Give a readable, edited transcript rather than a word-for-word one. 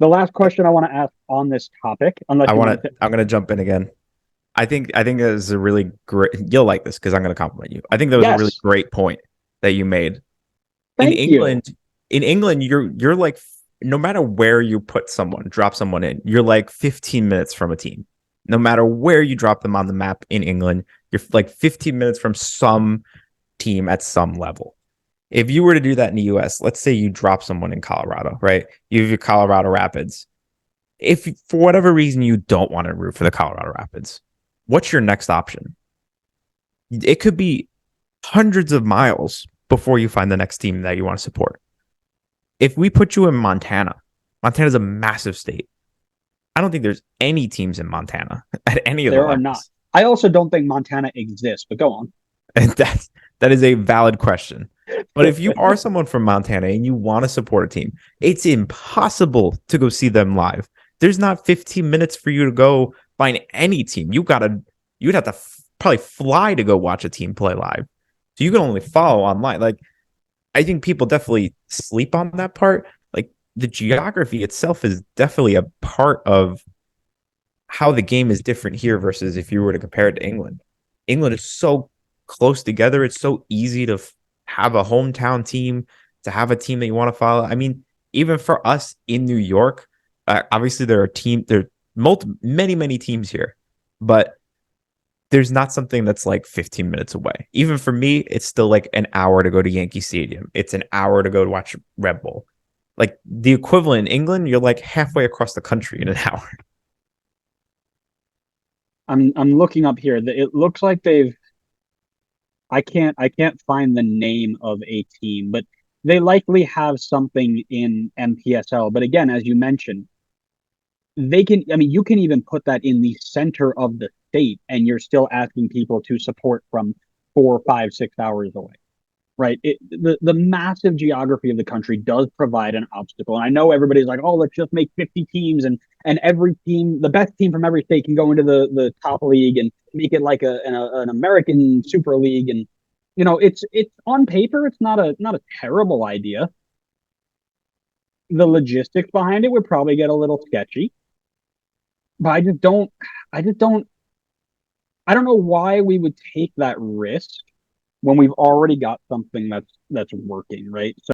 The last question I want to ask on this topic, unless you want to. I'm gonna jump in again. I think that is a really great. You'll like this because I'm gonna compliment you. I think that was a really Yes, great point that you made. In thank you. England, you're like no matter where you put someone, drop someone in, you're like 15 minutes from a team. No matter where you drop them on the map in England, you're like 15 minutes from some team at some level. If you were to do that in the US, let's say you drop someone in Colorado, right? You have your Colorado Rapids. If for whatever reason you don't want to root for the Colorado Rapids, what's your next option? It could be hundreds of miles before you find the next team that you want to support. If we put you in Montana, Montana's a massive state. I don't think there's any teams in Montana at any of the There are not. levels. I also don't think Montana exists, but go on. And that is a valid question. But if you are someone from Montana and you want to support a team, it's impossible to go see them live. There's not 15 minutes for you to go find any team. You'd have to probably fly to go watch a team play live. So you can only follow online. Like I think people definitely sleep on that part. Like the geography itself is definitely a part of how the game is different here versus if you were to compare it to England. England is so close together. It's so easy to have a hometown team, to have a team that you want to follow. I mean, even for us in New York, obviously there are many teams here, but there's not something that's like 15 minutes away. Even for me, it's still like an hour to go to Yankee Stadium. It's an hour to go to watch Red Bull. Like the equivalent in England, you're like halfway across the country in an hour. I'm looking up here. It looks like they've. I can't find the name of a team, but they likely have something in MPSL. But again, as you mentioned, they can. I mean, you can even put that in the center of the state, and you're still asking people to support from 4, 5, 6 hours away. Right. The massive geography of the country does provide an obstacle. And I know everybody's like, oh, let's just make 50 teams and every team, the best team from every state can go into the top league and make it like an American super league. And, it's on paper, it's not a terrible idea. The logistics behind it would probably get a little sketchy, but I just don't, I don't know why we would take that risk when we've already got something that's working, right?